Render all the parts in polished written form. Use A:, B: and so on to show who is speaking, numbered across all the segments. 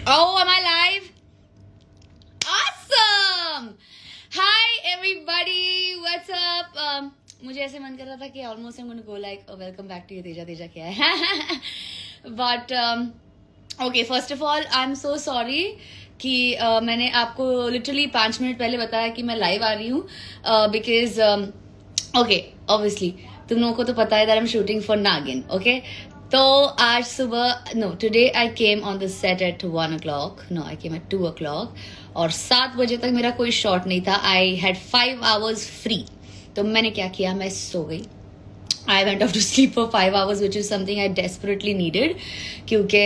A: Oh, am I live? Awesome! Hi everybody, what's up? मुझे ऐसे मन कर रहा था कि almost I'm going to go like welcome back to you Teja Teja क्या है but okay, first of all I'm so sorry कि मैंने आपको literally 5 मिनट पहले बताया कि मैं live आ रही हूँ because okay, obviously तुम लोगों को तो पता है that I'm shooting for Nagin, okay? तो आज सुबह today I came on the set at 1 o'clock. I came at 2 o'clock और 7 बजे तक मेरा कोई शॉट नहीं था. I had 5 hours free. तो मैंने क्या किया, मैं सो गई. I went off to sleep for 5 hours which is something I desperately needed क्योंकि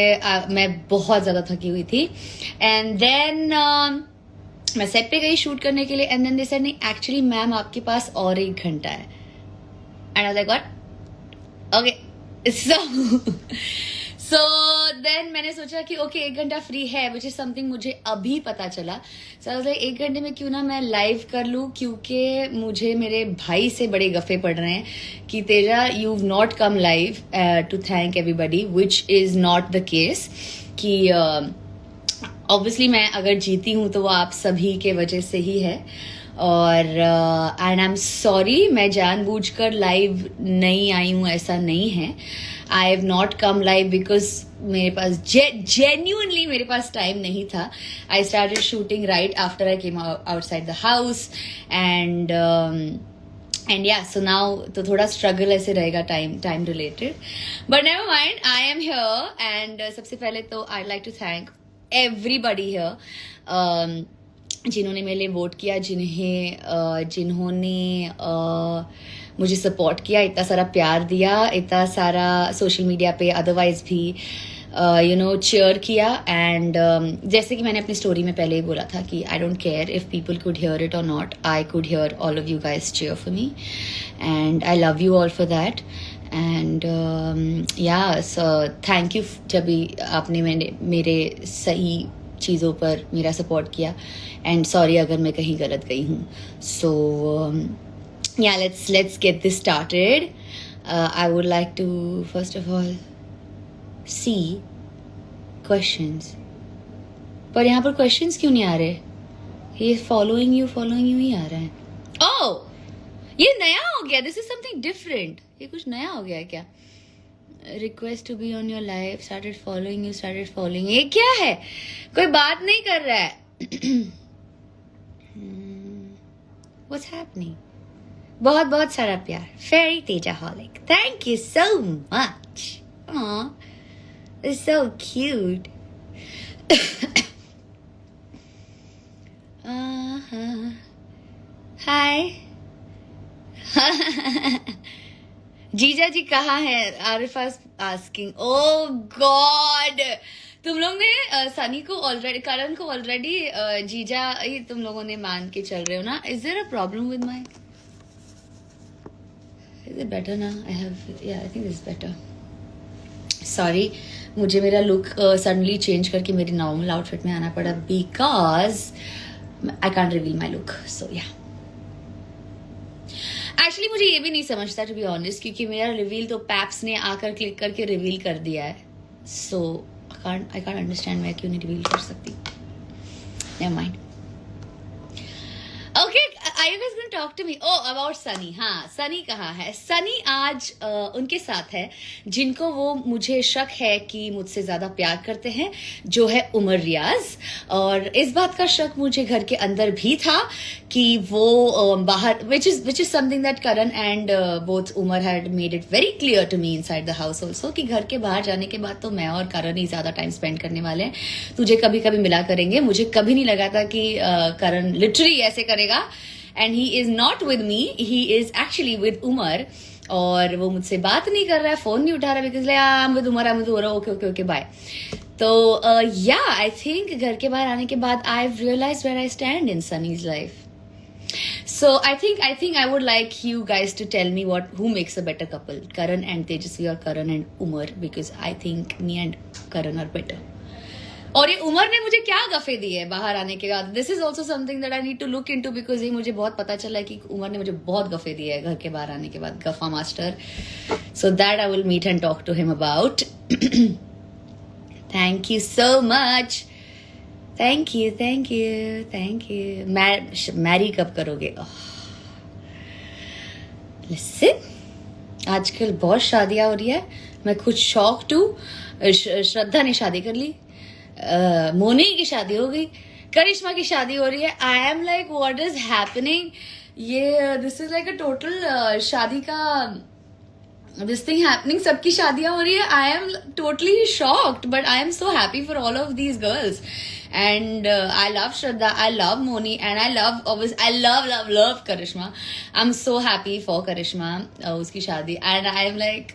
A: मैं बहुत ज़्यादा थकी हुई थी. एंड देन मैं सेट पे गई शूट करने के लिए एंड देन दे सेड नहीं एक्चुअली मैम आपके पास और 1 घंटा है. And I was like what? Okay so then मैंने सोचा कि ओके 1 घंटा फ्री है विच इज समथिंग मुझे अभी पता चला. सो so, 1 घंटे में क्यों ना मैं लाइव कर लूँ क्योंकि मुझे मेरे भाई से बड़े गफे पड़ रहे हैं कि Teja you not come live to thank everybody which is not the case. कि ऑब्वियसली मैं अगर जीती हूँ तो वो आप सभी के वजह से ही है. और एंड आई एम सॉरी, मैं जानबूझकर लाइव नहीं आई हूँ, ऐसा नहीं है. I have not come live because मेरे पास जेन्यूनली मेरे पास टाइम नहीं था. I started shooting right after I came outside the house and yeah so now तो थोड़ा स्ट्रगल ऐसे रहेगा time related but never mind. I am here and सबसे पहले तो I like to thank everybody here जिन्होंने मेरे लिए वोट किया, जिन्होंने मुझे सपोर्ट किया, इतना सारा प्यार दिया, इतना सारा सोशल मीडिया पे अदरवाइज भी चीयर किया. एंड जैसे कि मैंने अपनी स्टोरी में पहले ही बोला था कि I don't care if people could hear it or not, I could hear all of you guys cheer for me and I love you all for that. And yeah so thank you जब भी आपने मेरे सही चीज़ों पर मेरा support किया. And sorry अगर मैं कहीं गलत गई हूँ. So yeah let's get this started. I would like to first of all see questions. पर यहाँ पर क्वेश्चंस क्यों नहीं आ रहे? ये फॉलोइंग यू ही आ रहा है. ओह, ये नया हो गया. This is something different. ये कुछ नया हो गया है क्या? Request to be on your life, started following. ये क्या है? कोई बात नहीं कर रहा है. What's happening? बहुत बहुत सारा प्यार. फेरी तेजाहॉलिक, thank you so much. It's so cute. Hi. जीजा जी कहाँ है? आरिफास आस्किंग. ओ गॉड, तुम लोग ने सनी को ऑलरेडी, करण को ऑलरेडी जीजा ही तुम लोगों ने मान के चल रहे हो ना. Is there a problem with my, is it better ना? I think is better. Sorry, मुझे मेरा लुक सडनली चेंज करके मेरी नॉर्मल आउटफिट में आना पड़ा because I can't reveal my look. So yeah actually मुझे ये भी नहीं समझता टू बी ऑनेस्ट क्योंकि मेरा रिवील तो पैप्स ने आकर क्लिक करके रिवील कर दिया है. सो आई कांट अंडरस्टैंड मैं क्यों नहीं रिवील कर सकती. Never mind. Okay, are you guys going to talk to me? Oh, about Sunny. हाँ, सनी कहाँ है? सनी आज उनके साथ है जिनको वो मुझे शक है कि मुझसे ज़्यादा प्यार करते हैं, जो है उमर रियाज. और इस बात का शक मुझे घर के अंदर भी था कि वो बाहर which is something that Karan and both Umar had made it very clear to me inside the house also कि घर के बाहर जाने के बाद तो मैं और करण ही ज़्यादा टाइम स्पेंड करने वाले हैं. तुझे कभी कभी मिला करेंगे. मुझे कभी नहीं लगा था कि करण लिटरली ऐसे करेगा. And he is not with me, he is actually with Umar. और वो मुझसे बात नहीं कर रहा है, फोन नहीं उठा रहा है because I am with Umar. Okay bye. तो या आई थिंक घर के बाहर आने के बाद I have realized where I stand in Sunny's life. So I think I would like you guys to tell me who makes a better couple, Karan and Tejasvi or Karan and Umar, because I think me and Karan are better. और ये उमर ने मुझे क्या गफे दिए बाहर आने के बाद. This is also something that I need to look into because ये मुझे बहुत पता चला है कि उमर ने मुझे बहुत गफे दिए है घर के बाहर आने के बाद. गफा master. So that I will meet and talk to him about. Thank you so much. Thank you thank you thank you. Marry कब करोगे? लिसन, आजकल बहुत शादियां हो रही है, मैं खुद शॉक्ड हूँ। श्रद्धा ने शादी कर ली, मोनी की शादी हो गई, करिश्मा की शादी हो रही है। I am like what is happening? ये this is like a total शादी का this thing happening. सबकी शादियां हो रही है. I am totally shocked, but I am so happy for all of these girls. And I love Shraddha, I love Moni, and I love Karishma. I'm so happy for Karishma, उसकी शादी. And I am like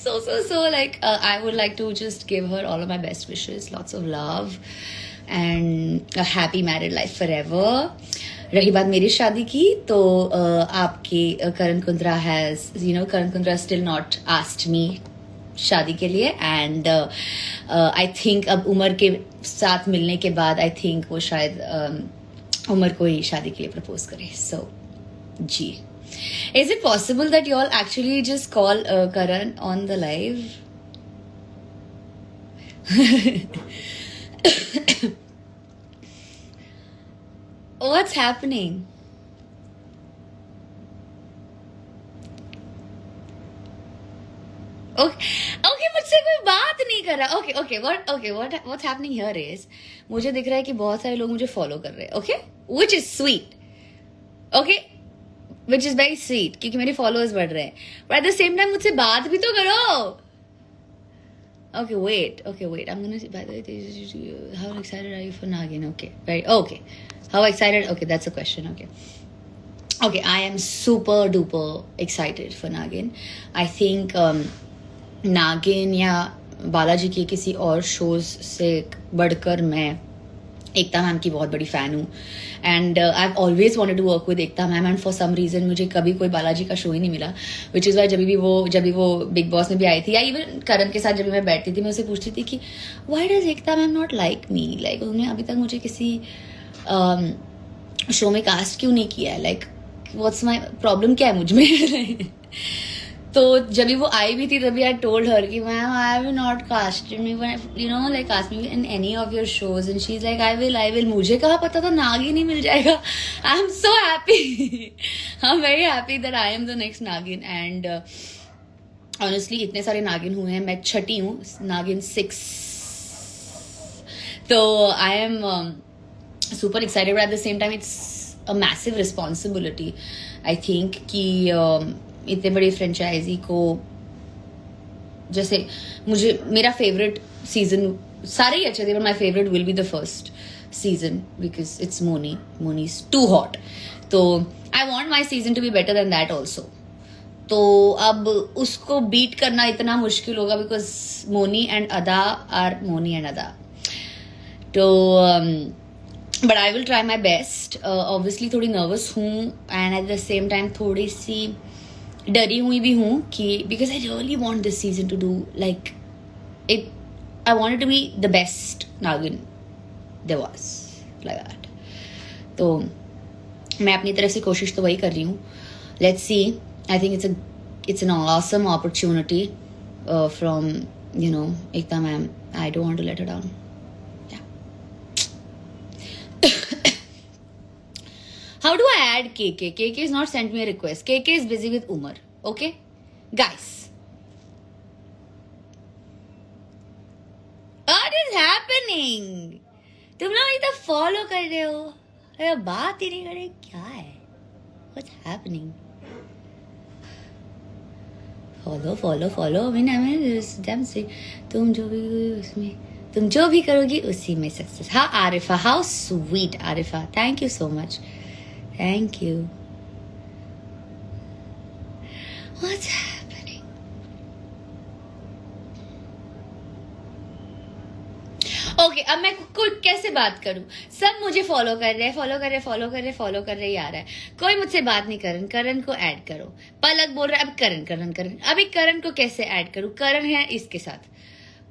A: so like I would like to just give her all of my best wishes, lots of love and a happy married life forever. रही बात मेरी शादी की, तो आपके Karan Kundra Karan Kundra still not asked me शादी के लिए. एंड आई थिंक अब उमर के साथ मिलने के बाद आई थिंक वो शायद उमर को ही शादी के लिए प्रपोज करे. So ji, is it possible that you all actually just call Karan on the live? What's happening? Okay, मुझसे कोई बात नहीं कर रहा. What's happening here is, मुझे दिख रहा है कि बहुत सारे लोग मुझे फॉलो कर रहे हैं. Okay, which is sweet. Okay, which is very sweet, क्योंकि मेरे फॉलोअर्स बढ़ रहे हैं. But at the same time मुझसे बात भी तो करो. Okay, wait. I'm gonna. By the way, how excited are you for Nagin? Okay. How excited? Okay, that's a question. Okay, I am super duper excited for Nagin. I think Nagin या बालाजी के किसी और shows से बढ़कर मैं एकता ma'am की बहुत बड़ी फ़ैन हूँ. And I have always wanted to work with Ekta ma'am, and for some reason मुझे कभी कोई बालाजी का शो ही नहीं मिला. विच इज़ वाई जब भी वो बिग बॉस में भी आई थी, या इवन करण के साथ जब भी मैं बैठती थी, मैं उसे पूछती थी कि why does Ekta ma'am not like me. Like उन्होंने अभी तक मुझे किसी शो में कास्ट क्यों नहीं किया है. लाइक व्हाट्स माई प्रॉब्लम, क्या है मुझ में? तो जब भी वो आई भी थी तभी आई टोल्ड हर कि ma'am I have not casted me, like cast me in any of your shows. And she is like I will. मुझे कहाँ पता था नागिन ही मिल जाएगा. I am so happy. I am very happy that I am the next Naagin. And honestly इतने सारे नागिन हुए हैं, मैं छठी हूँ, नागिन 6. तो I am super excited, but at the same time it's a massive responsibility. I think कि इतने बड़ी फ्रेंचाइजी को, जैसे मुझे मेरा फेवरेट सीजन, सारे ही अच्छे थे, but my favorite will be the first season because it's Moni's too hot. तो I want my season to be better than that also. तो अब उसको बीट करना इतना मुश्किल होगा because Moni and Ada are Moni and Ada. तो but I will try my best. Obviously थोड़ी नर्वस हूँ and at the same time थोड़ी सी डरी हुई भी हूँ कि because I really want this season to do like it. I want to be the best Naagin there was, like that. तो मैं अपनी तरफ से कोशिश तो वही कर रही हूँ. Let's see. I think it's an awesome opportunity from Ekta ma'am. I don't want to let her down. How do I add KK? KK has not sent me a request. KK is busy with Umar. Okay? Guys. What is happening? तुम लोग इतना follow कर रहे हो, अरे बात ही नहीं कर रहे, क्या है? What's happening? Follow. तुम जो भी करोगी उसी में सक्सेस. हाँ Arifa, how sweet Arifa, thank you so much. Thank you. What's happening? Okay, अब मैं खुद कैसे बात करूं? सब मुझे फॉलो कर रहे ही आ रहा है. कोई मुझसे बात नहीं कर. करण को ऐड करो. पलक बोल रहा है अब करण. अभी करण को कैसे ऐड करूं? करण है इसके साथ,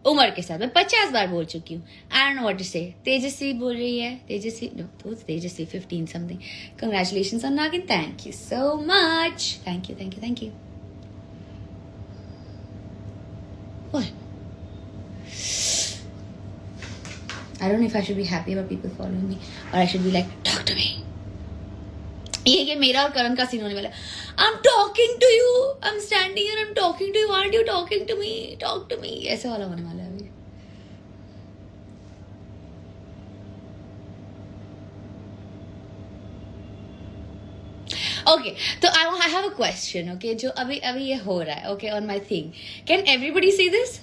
A: उमर के साथ मैं 50 बार बोल चुकी हूँ. I don't know what to say. Tejasswi बोल रही है. Tejasswi 15 something. Congratulations on Naagin. Thank you so much. Thank you. I don't know if I should be happy about people following me or I should be like, talk to me. ये मेरा और करण का scene होने वाला है. I'm talking to you. I'm standing here. I'm talking to you. Aren't you talking to me? Talk to me. ऐसे वाला होने वाला है अभी. Okay, so I have a question. Okay, जो अभी ये हो रहा है. Okay, on my thing. Can everybody see this?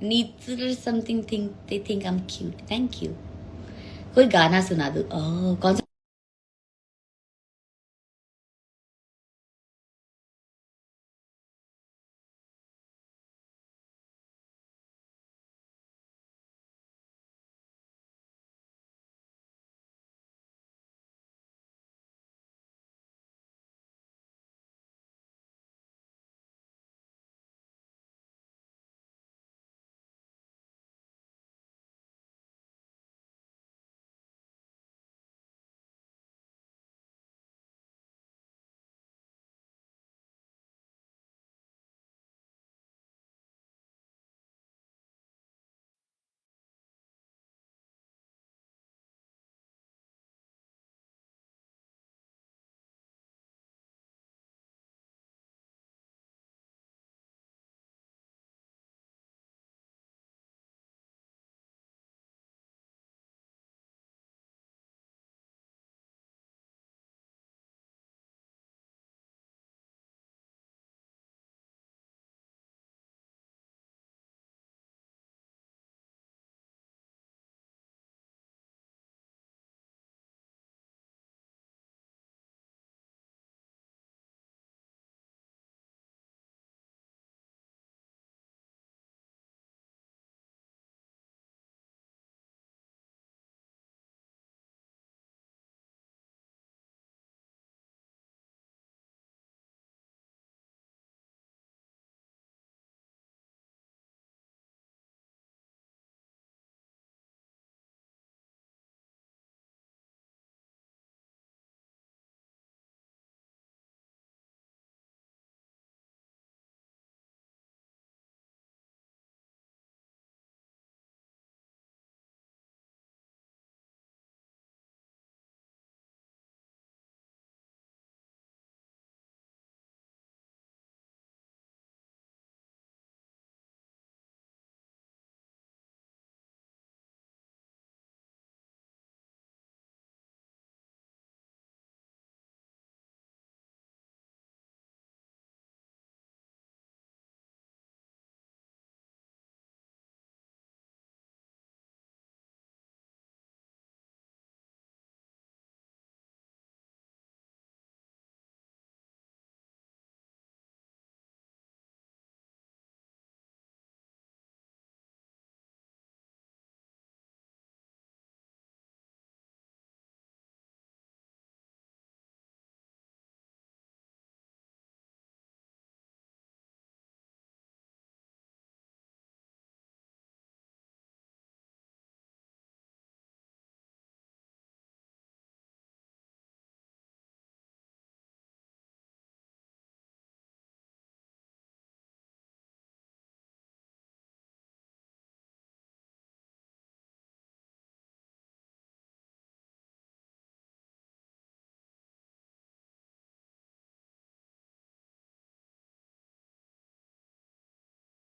A: Neither something think they think I'm cute. Thank you. कोई गाना सुना दो. Oh, कौन